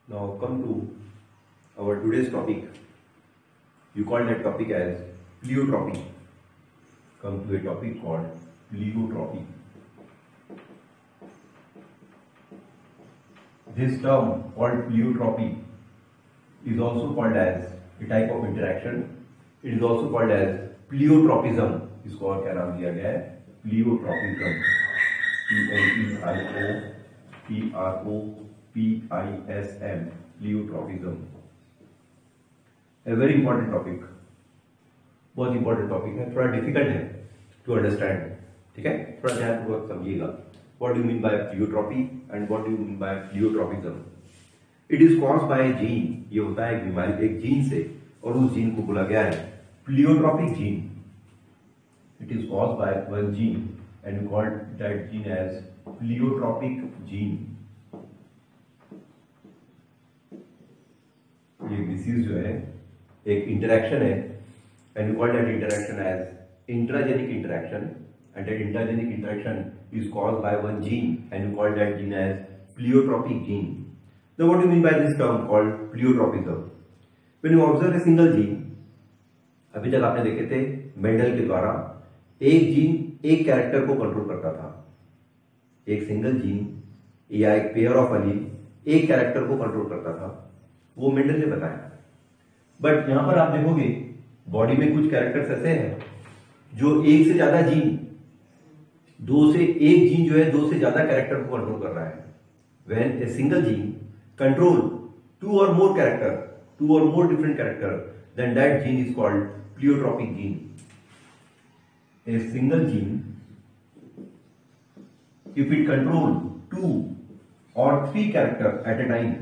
Now come to our today's topic. You call that topic as pleiotropy. Come to a topic called pleiotropy. This term called pleiotropy is also called as a type of interaction. It is also called as pleiotropism. इसको और क्या नाम दिया गया है? Pleiotropism. P-L-E-I-O-T-R-O-P-I-S-M. Pleiotropism. A very important topic. बहुत important topic है, थोड़ा डिफिकल्ट है टू अंडरस्टैंड. ठीक है, थोड़ा ध्यानपूर्वक समझिएगा. What do you mean by pleiotropy and what do you mean by pleiotropism? It is caused by a gene. ये होता है एक बीमारी एक जीन से, और उस जीन को बोला गया है pleiotropic gene. It is caused by one gene and we called that gene as pleiotropic gene. ये डिसीज जो है एक इंटरेक्शन है and we call that interaction as intragenic interaction, and that intragenic interaction is caused by one gene and we call that gene as pleiotropic gene. Now what do you mean by this term called pleiotropism? When you observe a single gene, अभी तक आपने देखे थे Mendel के द्वारा एक gene एक character को कंट्रोल करता था. एक सिंगल जीन या एक पेयर ऑफ अलील एक कैरेक्टर को कंट्रोल करता था, वो मेंडल ने बताया. बट यहां पर आप देखोगे बॉडी में कुछ कैरेक्टर्स ऐसे हैं जो एक से ज्यादा जीन एक जीन जो है दो से ज्यादा कैरेक्टर को कंट्रोल कर रहा है. When a single gene control two or more different character, then that gene is called pleiotropic gene. A single gene, if it control 2 or 3 character at a time,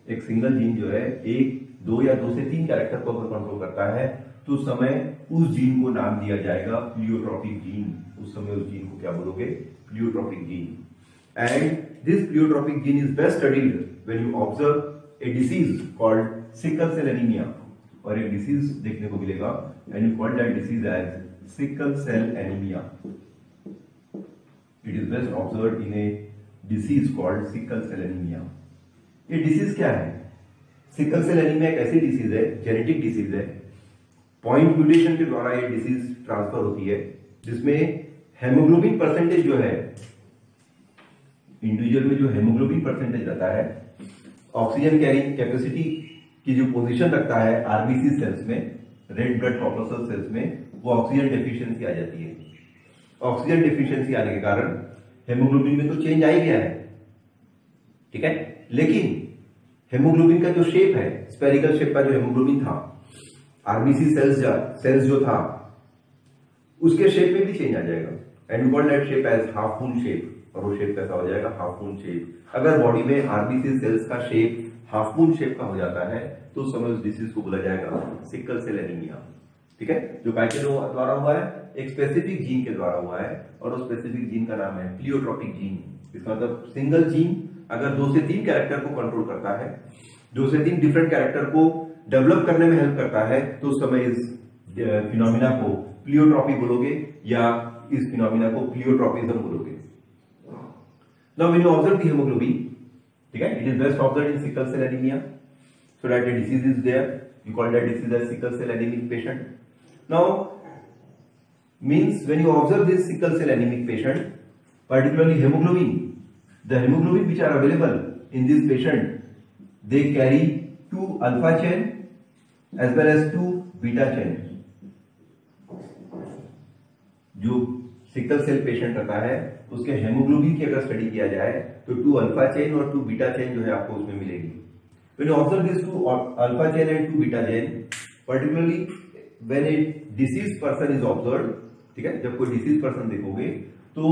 एक सिंगल जीन जो है एक दो या दो से तीन कैरेक्टर को अगर कंट्रोल करता है तो उस समय उस जीन को नाम दिया जाएगा प्लियोट्रोपिक जीन. उस समय उस जीन को क्या बोलोगे? Pleiotropic gene. And this pleiotropic gene is best studied when you observe a disease called sickle cell anemia. और एक डिसीज देखने को मिलेगा and you call that disease as sickle cell anemia. It is best observed in a disease called sickle cell anemia. ये disease क्या है? Sickle cell anaemia एक ऐसी डिसीज है, जेनेटिक डिसीज है. पॉइंट म्यूटेशन के द्वारा ये डिसीज ट्रांसफर होती है, जिसमें हेमोग्लोबिन परसेंटेज जो है इंडिविजुअल में जो हेमोग्लोबिन परसेंटेज रहता है ऑक्सीजन कैरिंग कैपेसिटी की जो पोजीशन रखता है आरबीसी सेल्स में, रेड ब्लड कॉर्पस्कल सेल्स में, वो ऑक्सीजन डेफिशिएंसी आ जाती है. ऑक्सीजन डेफिशिएंसी आने के कारण हेमोग्लोबिन में तो चेंज आ ही गया है. ठीक है, लेकिन हेमोग्लोबिन का जो शेप है, स्फेरिकल शेप का जो हेमोग्लोबिन था, आरबीसी सेल्स जो था उसके शेप में भी चेंज आ जाएगा. And we call that shape as half moon shape. और वो शेप कैसा हो जाएगा? Half moon shape. अगर बॉडी में आरबीसी सेल्स का शेप हाफ मून शेप का हो जाता है तो उस समय उस डिसीज को बोला जाएगा सिकल सेल एनीमिया. ठीक है, जो काय के द्वारा हुआ है? एक स्पेसिफिक जीन के द्वारा हुआ है, और उस स्पेसिफिक जीन का नाम है प्लियोट्रोपिक जीन. इसका मतलब सिंगल जीन अगर दो से तीन कैरेक्टर को कंट्रोल करता है, दो से तीन डिफरेंट कैरेक्टर को डेवलप करने में हेल्प करता है, तो उस समय इस फिनोमिना को प्लियोट्रोपी बोलोगे या इस फिनोमिना को प्लियोट्रोपिज्म बोलोगे. Now when you observe the hemoglobin, ठीक है, it is best observed in sickle cell anemia, so that the disease is there. You call that disease as sickle cell anemic patient. Now, means when you observe this sickle cell anemic patient, particularly hemoglobin, the hemoglobin which are available in this patient, they carry 2 alpha chain as well as 2 beta chain. जो sickle cell patient रहता है उसके haemoglobin की अगर study किया जाए तो 2 alpha chain और 2 बीटा चेन जो है आपको उसमें मिलेगी. When you observe these 2 alpha chain and 2 beta chain, particularly when a diseased person is observed, ठीक है, जब कोई डिसीज पर्सन देखोगे तो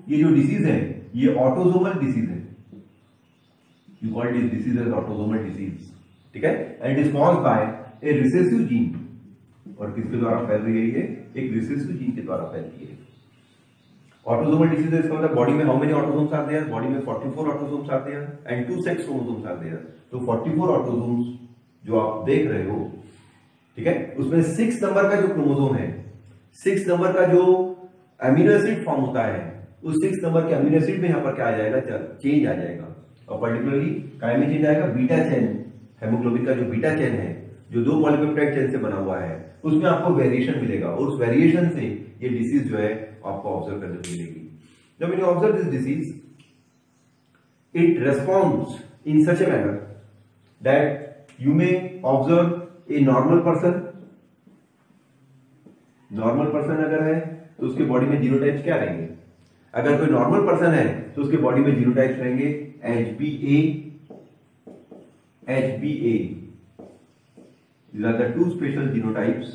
ये जो डिसीज है ये ऑटोसोमल डिसीज है. You call this disease as autosomal disease. ठीक है, and it is caused by a recessive gene. और किसके द्वारा फैल रही है? ये एक रिसेसिव जीन के द्वारा फैलती है. ऑटोसोमल डिसीज इसका मतलब बॉडी में how many autosomes are there? Body में 44 autosomes are there and 2 sex chromosomes are there. तो 44 ऑटोसोम्स जो आप देख रहे हो, ठीक है, उसमें 6 नंबर का जो क्रोमोसोम है, 6 नंबर का जो अमीनो एसिड फॉर्म होता है, उस 6 नंबर के अमीनो एसिड में यहां पर क्या आ जाएगा? चेंज आ जाएगा. और पर्टिकुलरली काय में चेंज आएगा, बीटा चेन, हेमोग्लोबिन का जो बीटा चेन है जो 2 पॉलीपेप्टाइड चेन से बना हुआ है उसमें आपको वेरिएशन मिलेगा और उस वेरिएशन से ये डिसीज जो है आपको ऑब्जर्व करने को मिलेगी। Now when you observe this disease, it responds in such a manner that you may observe a normal person. Normal person अगर है तो उसके बॉडी में जीनोटाइप्स क्या रहेंगे? अगर कोई नॉर्मल पर्सन है तो उसके बॉडी में जीनोटाइप्स रहेंगे HbA, HbA. These are the two special genotypes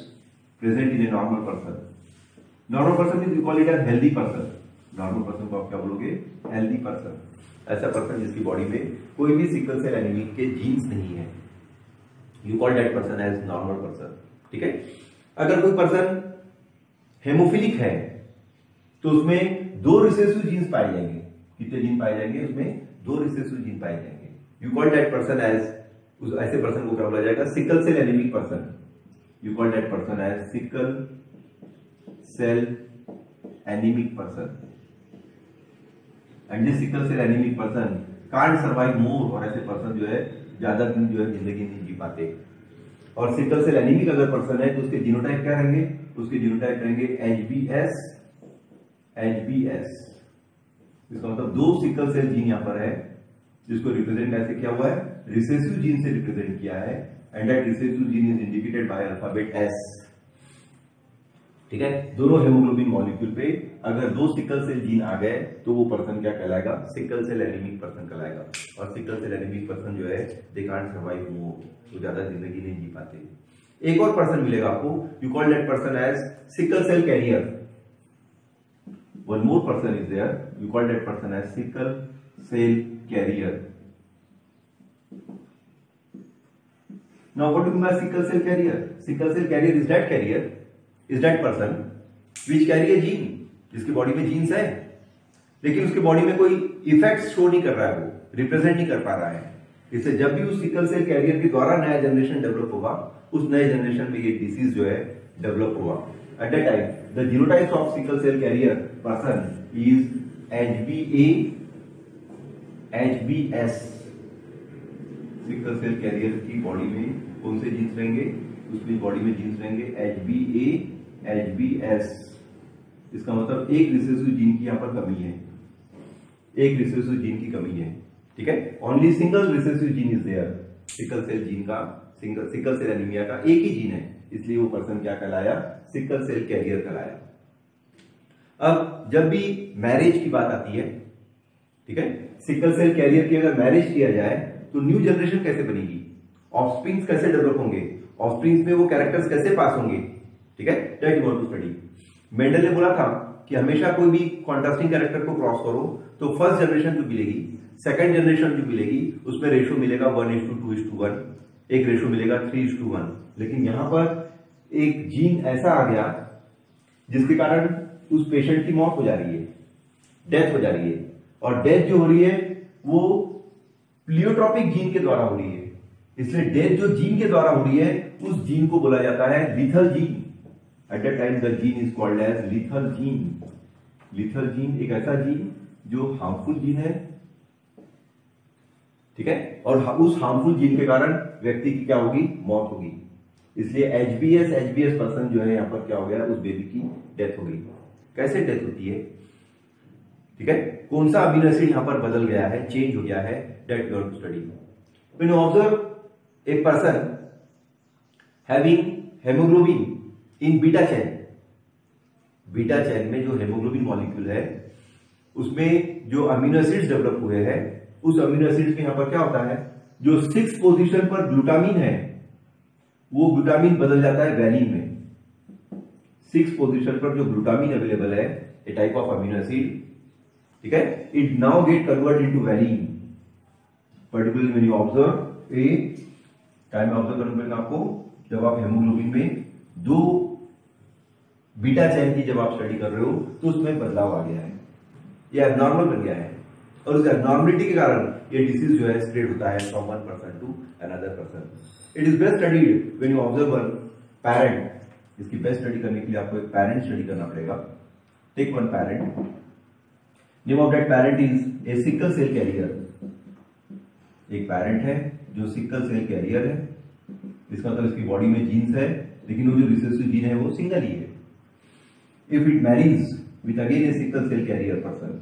present in a normal person. Normal person means you call it a healthy person. Normal person को आप क्या बोलोगे? Healthy person. ऐसा पर्सन जिसकी बॉडी में कोई भी सिकल सेल एनीमिक के जीन्स नहीं है, you call that person as normal person. ठीक है। अगर कोई पर्सन हेमोफिलिक है तो उसमें 2 रिसेसिव जीन्स पाए जाएंगे। कितने जीन पाए जाएंगे? उसमें 2 रिसेसिव जीन पाए जाएंगे। You call that person as, उस ऐसे पर्सन को क्या बोला जाएगा? Sickle cell anaemic person. You call that person as sickle cell anaemic person. And this sickle cell anaemic person can't survive more, और ऐसे पर्सन जो है ज्यादा दिन जो है जिंदगी नहीं जी पाते। और सिकल सेल एनीमिक अगर पर्सन है तो उसके जीनोटाइप क्या रहेंगे? उसके जीनोटाइप रहेंगे HbS, HbS। इसका मतलब 2 सिकल सेल जीन यहां पर है जिसको रिप्रेजेंट कैसे किया हुआ है? रिसेसिव जीन से रिप्रेजेंट किया है and that recessive gene is indicated by alphabet S। ठीक है। दोनों हेमोग्लोबिन मॉलिक्यूल पे अगर 2 सिकल सेल जीन आ गए तो वो पर्सन क्या कहलाएगा? सिकल सेल एनीमिक पर्सन कहलाएगा। और सिकल सेल एनीमिक पर्सन जो है दे कांट सर्वाइव मोर, वो ज्यादा जिंदगी नहीं जी पाते। एक और पर्सन मिलेगा आपको, you call that person as sickle cell carrier. One more person is there, you call that person as sickle cell carrier. Now what do you mean sickle cell carrier? Sickle cell carrier is that carrier, is that person which carry a gene, जिसकी body में genes है लेकिन उसके body में कोई effects show नहीं कर रहा है, वो रिप्रेजेंट नहीं कर पा रहा है। इससे जब भी उस सिकल सेल कैरियर के द्वारा नया जनरेशन डेवलप होगा, उस नए जनरेशन में ये डिसीज जो है डेवलप होगा। At that time the genotypes of sickle cell carrier person is HbA, HbS। Sickle cell carrier की बॉडी में कौन से जीन्स रहेंगे? उसकी बॉडी में जीन्स रहेंगे HbA, HbS। इसका मतलब एक रिसेसिव जीन की यहां पर कमी है, एक रिसेसिव जीन की कमी है। ठीक है। Only single recessive gene is there. Sickle cell gene का, सिकल सेल एनीमिया का एक ही जीन है, इसलिए वो पर्सन क्या कहलाया? सिकल सेल कैरियर कहलाया। अब जब भी मैरिज की बात आती है, ठीक है, सिकल सेल कैरियर की अगर मैरिज किया जाए तो न्यू जनरेशन कैसे बनेगी? ऑफस्प्रिंग्स कैसे डेवलप होंगे? ऑफस्प्रिंग्स में वो कैरेक्टर्स कैसे पास होंगे? ठीक है, that you want to study. Mendel ने बोला था कि हमेशा कोई भी कॉन्ट्रास्टिंग कैरेक्टर को क्रॉस करो तो फर्स्ट जनरेशन जो मिलेगी, सेकंड जनरेशन जो मिलेगी, उसमें रेशो मिलेगा 1:2:1, एक रेशो मिलेगा 3:1। लेकिन यहां पर एक जीन ऐसा आ गया जिसके कारण उस पेशेंट की मौत हो जा रही है, डेथ हो जा रही है। और डेथ जो हो रही है वो प्लियोट्रोपिक जीन के द्वारा हो रही है। इसलिए डेथ जो जीन के द्वारा हो रही है उस जीन को बोला जाता है lethal gene. At that time the gene is called as lethal gene. Lethal gene एक ऐसा जीन जो हार्मफुल जीन है, ठीक है, और उस हार्मफुल जीन के कारण व्यक्ति की क्या होगी? मौत होगी। इसलिए HbS पर्सन जो है यहां पर क्या हो गया? उस बेबी की डेथ हो गई। कैसे डेथ होती है? ठीक है, कौन सा अमीनो एसिड यहां पर बदल गया है, चेंज हो गया है, that you have to study. When you observe a person having hemoglobin in beta chain, beta chain में जो हेमोग्लोबिन मॉलिक्यूल है उसमें जो अमीनो एसिड्स डेवलप हुए हैं, उस अमीनो एसिड्स में यहां पर क्या होता है? जो 6 पोजीशन पर ग्लूटामीन है वो ग्लूटामीन बदल जाता है वैलिन में। 6 पोजीशन पर जो ग्लूटामीन अवेलेबल है, ए टाइप ऑफ अमीनो एसिड, ठीक है, it now get convert into valine. Particularly when you observe A time observe करना पड़ेगा आपको, जब आप हेमोग्लोबिन में 2 बीटा चेन की जब आप स्टडी कर रहे हो तो उसमें बदलाव आ गया है, ये एबनॉर्मल बन गया है। और उस एबनॉर्मलिटी के कारण ये डिसीज जो है स्प्रेड होता है from one person to another person. It is best studied when you observe one parent. इसकी बेस्ट स्टडी करने के लिए आपको एक पैरेंट स्टडी करना पड़ेगा। Take one parent, name of that parent is a sickle cell carrier. एक parent है जो सिकल सेल कैरियर है, इसका मतलब इसकी बॉडी में जीन्स है, लेकिन वो जो रिसेसिव जीन है वो सिंगल ही है. If it marries with again a sickle cell carrier person,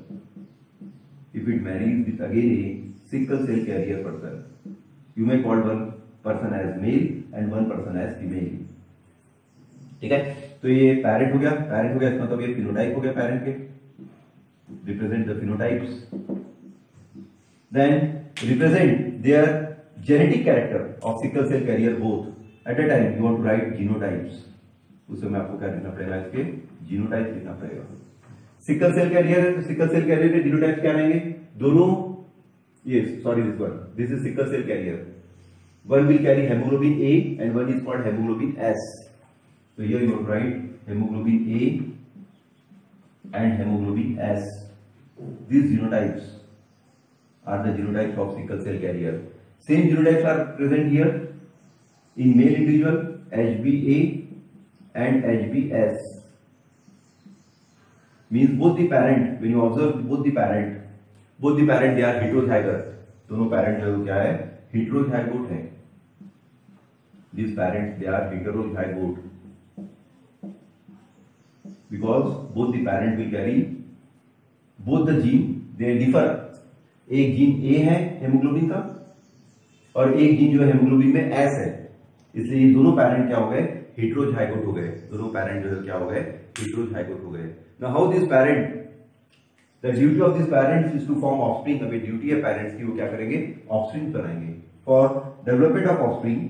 if it marries with again a sickle cell carrier person, you may call one person as male and one person as female. ठीक है, तो ये parent हो गया. Parent हो गया इसका मतलब ये फिनोटाइप हो गया पैरेंट के, represent the phenotypes. Then represent their genetic character of sickle cell carrier both at a time. You want to write genotypes, उस समय आपको क्या लिखना पड़ेगा, इसके जीनोटाइप लिखना पड़ेगा. सिकल सेल कैरियर है तो सिकल सेल कैरियर के जीनोटाइप क्या रहेंगे, दोनों. ये sorry this is sickle cell carrier. One will carry haemoglobin A and one is called haemoglobin S. तो here you write haemoglobin A and haemoglobin S. These genotypes are the genotypes of sickle cell carrier. Same genotypes are present here in male individual, HbA and HbS. Means both the parent, when you observe both the parent they are heterozygote. दोनों parent जो क्या है, heterozygote है. These parents they are heterozygote because both the parent will carry both the gene. They differ. एक gene A है haemoglobin का और एक जीन जो है हेमोग्लोबिन में S है, इसलिए ये दोनों पैरेंट क्या हो गए, हेटेरोजाइगोट हो गए. दोनों पैरेंट जो है क्या हो गए, हेटेरोजाइगोट हो गए. Now how this parent, the duty of these parents is to form offspring. अभी ड्यूटी है पेरेंट्स की, वो क्या करेंगे, ऑफस्प्रिंग बनाएंगे. For development of offspring,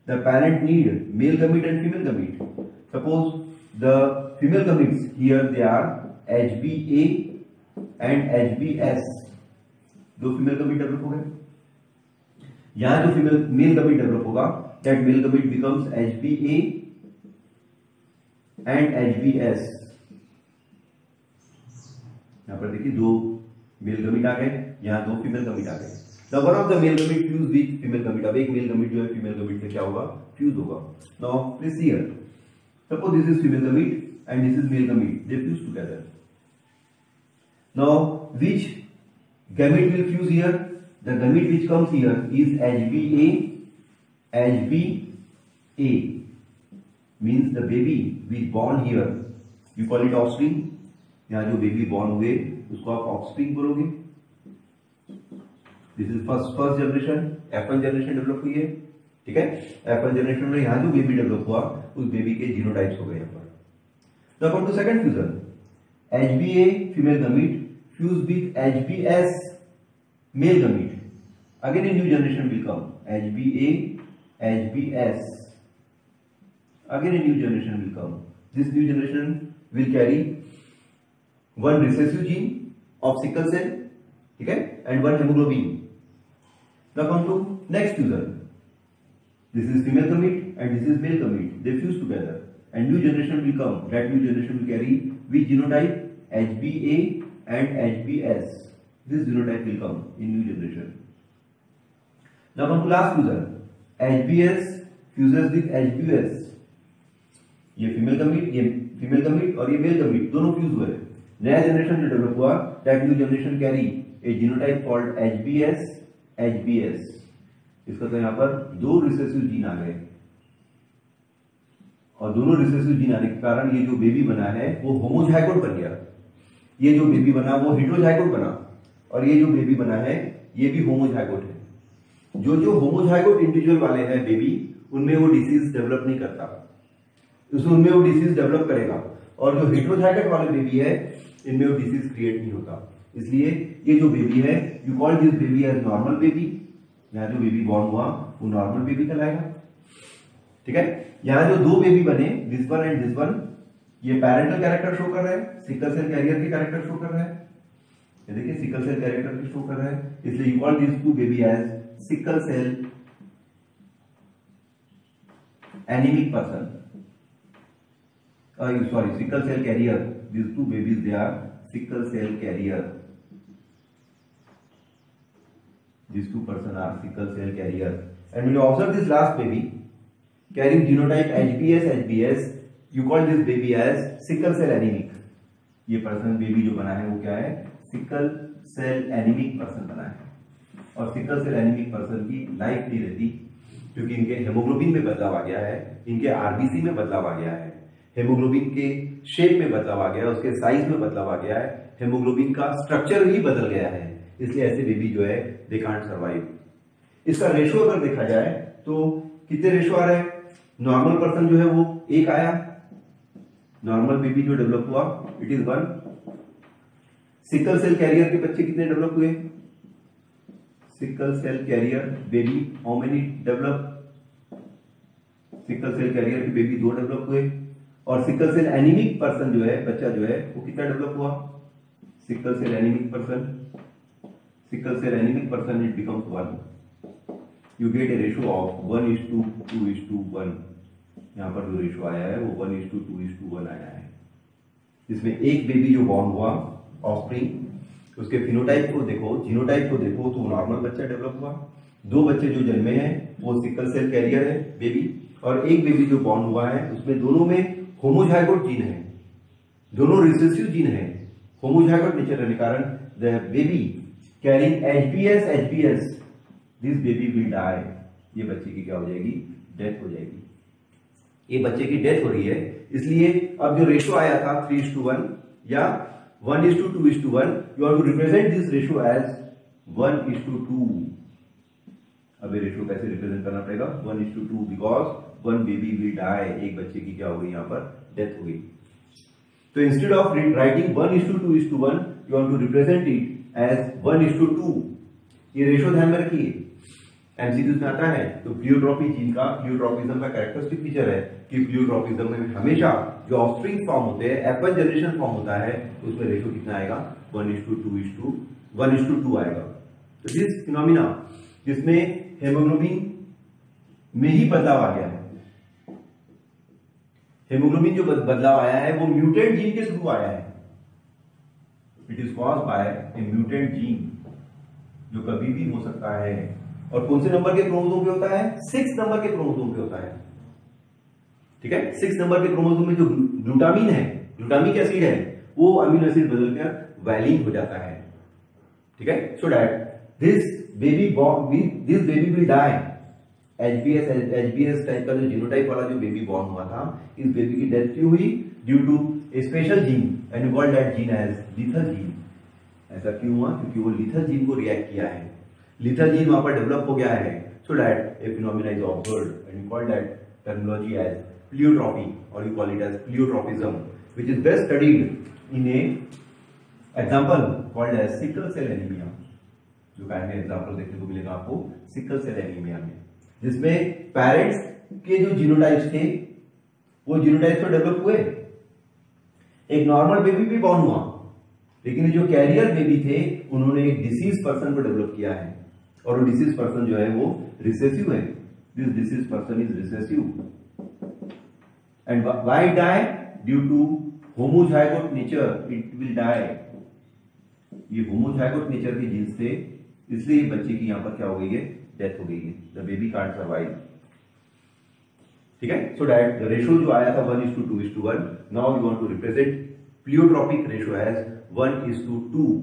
the parent need male gamete and female gamete. Suppose the female gametes here they are HbA and HbS. दो female gamete develop हो गए. यहां जो मेल गमीट डेवलप होगा, that male gamete becomes HbA and HbS. यहां पर देखिए दो मेल गमीट आ गए, यहां दो फीमेल गमीट आ गए. Now one of the male gamete fuse with female gamete. अब एक मेल गमीट जो है फीमेल गमीट से क्या होगा, फ्यूज होगा. Now please see here. Suppose this is female gamete and this is male gamete. They fuse together. Now which gamete will fuse here? The gamete which comes here is HbA, HbA. Means the baby which born here, you call it offspring. यहाँ जो baby born हुए उसको आप offspring बोलोगे. This is first generation, F1 generation develop हुई है. ठीक है, F1 जनरेशन में यहाँ जो बेबी डेवलप हुआ उस बेबी के जीनोटाइप्स हो गए यहाँ पर. Now come to second fusion. HbA female gamete fuse with HbS male gamete. Again a new generation will come, HbA HbS. Again a new generation will come. This new generation will carry one recessive gene of sickle cell, ठीक है, and one hemoglobin. Now come to next fusion. This is female gamete and this is male gamete. They fuse together and new generation will come. That new generation will carry which genotype? HbA and HbS. This genotype will come in new generation. Now come to last fusion. HbS fuses with HbS. ये female gamete और ये male gamete दोनों fuse हुए. नया generation जो develop हुआ, that new generation carry a genotype called HbS HbS. इसका तो यहाँ पर दो रिसेसिव जीन आ गए और दोनों रिसेसिव जीन आने के कारण ये जो बेबी बना है वो होमोजाइगोट बन गया. ये जो बेबी बना वो हेटेरोजाइगोट बना और ये जो बेबी बना है ये भी होमोजाइगोट है. जो होमोजाइगोट इंडिविजुअल वाले हैं बेबी, उनमें वो डिसीज डेवलप नहीं करता, उनमें वो डिसीज डेवलप करेगा. और जो हेटेरोजाइगोट वाले बेबी है इनमें वो डिसीज क्रिएट नहीं होता. इसलिए ये जो बेबी है, you call this baby as normal baby. यहाँ जो बेबी बॉर्न हुआ वो नॉर्मल बेबी कहलाएगा. ठीक है, यहाँ जो दो बेबी बने, this one and this one, ये पैरेंटल कैरेक्टर शो कर रहे हैं, सिकल सेल कैरियर के कैरेक्टर शो कर रहे हैं. ये देखिए सिकल सेल कैरेक्टर की शो कर रहे हैं, इसलिए you call this two baby as sickle cell anaemic person. Sorry, sickle cell carrier. These two babies, they are sickle cell carrier. These two persons are sickle cell carrier. And when you observe this last baby carrying genotype HbS HbS, you call this baby as sickle cell anemic. ये person baby जो बना है वो क्या है, sickle cell anaemic person बना है. और सिकल सेल एनीमिक पर्सन की लाइफ नहीं रहती, क्योंकि इनके हेमोग्लोबिन में बदलाव आ गया है, इनके आरबीसी में बदलाव आ गया है, हेमोग्लोबिन के शेप में बदलाव आ गया है, उसके साइज में बदलाव आ गया है, हेमोग्लोबिन का स्ट्रक्चर ही बदल गया है, इसलिए ऐसे बेबी जो है दे कांट सर्वाइव। इसका रेशो अगर देखा जाए तो कितने रेशो आ रहे हैं? नॉर्मल पर्सन जो है वो 1 आया, नॉर्मल बेबी जो डेवलप हुआ it is 1। Sickle cell carrier के बच्चे कितने डेवलप हुए? Sickle cell carrier baby how many develop? Sickle cell carrier के बेबी 2 डेवलप हुए। और सिकल सेल एनीमिक पर्सन जो है, बच्चा जो है वो कितना डेवलप हुआ? Sickle cell anaemic person it becomes 1। You get a ratio of 1:2:1। यहां पर जो रेशो आया है वो 1:2:1 आया है, जिसमें एक बेबी जो बॉर्न हुआ ऑफस्प्रिंग, उसके फिनोटाइप को देखो, जीनोटाइप को देखो तो नॉर्मल बच्चा डेवलप हुआ। 2 बच्चे जो जन्मे हैं वो सिकल सेल कैरियर है बेबी, और एक बेबी जो बॉर्न हुआ है उसमें दोनों में होमोजाइगोट जीन है, दोनों रिसेसिव जीन है। होमोजाइगोट नेचर रहने के कारण the baby carrying HBS this baby will die. ये बच्चे की क्या हो जाएगी? डेथ हो जाएगी। ये बच्चे की डेथ हो रही है, इसलिए अब जो रेशो आया था 3:1 या 1:2:1, you have to represent this ratio as 1:2। अब ये रेशो कैसे रिप्रेजेंट करना पड़ेगा? 1:2, बिकॉज 1 बेबी विल डाई। एक बच्चे की क्या हो गई? यहां पर डेथ हो गई। तो instead of writing 1:2:1, you have to represent it as 1:2। ये रेशो ध्यान में रखिए, एमसीक्यूज में आता है। तो प्लियोट्रॉपी जीन का, प्लियोट्रॉपिज्म का कैरेक्टरिस्टिक फीचर है कि प्लियोट्रॉपिज्म में हमेशा जो ऑफस्प्रिंग फॉर्म होते हैं, F1 जनरेशन फॉर्म होता है, उसमें रेशो कितना आएगा? 1:2 आएगा। तो दिस फिनोमिना जिसमें हेमोग्लोबिन में ही बदलाव आ गया है, हेमोग्लोबिन जो बदलाव आया है वो म्यूटेंट जीन के थ्रू आया है। It is caused by A mutant gene, जो कभी भी हो सकता है। और कौन से नंबर के क्रोमोसोम पे होता है? 6 नंबर के क्रोमोसोम पे होता है। ठीक है, 6 नंबर के क्रोमोसोम में जो ग्लूटामिन है, ग्लूटामिक एसिड है, वो अमीनो एसिड बदलकर वैलिन हो जाता है। ठीक है, so that this baby will die. HBS type का जो जीनोटाइप वाला जो बेबी बॉर्न हुआ था, इस बेबी की डेथ क्यों हुई? Due to a special gene, and you call that gene as lethal gene. ऐसा क्यों हुआ? क्योंकि वो लीथल जीन को रिएक्ट किया है, लीथल जीन वहां पर डेवलप हो गया है, so that a phenomena is observed, and you call that terminology as pleiotropy, और you call it as pleiotropism, which is best studied in a example called as sickle cell anaemia. जो kind में example देखने को मिलेगा आपको sickle cell anaemia में, जिसमें parents के जो जीनोटाइप्स थे वो जीनोटाइप्स तो डेवलप हुए, एक नॉर्मल बेबी भी बॉर्न हुआ, लेकिन जो कैरियर बेबी थे उन्होंने एक डिसीज पर्सन को डेवलप किया है, और वो डिसीज पर्सन जो है वो रिसेसिव है। This disease person is recessive, and why die? Due to homozygote nature it will die. ये होमोजाइगोट नेचर के जीन्स थे, इसलिए बच्चे की यहां पर क्या हो गई है? डेथ हो गई है। The baby can't survive. ठीक है, सो दैट द रेशो जो आया था 1:2:1, now you want to represent pleiotropic ratio as 1:2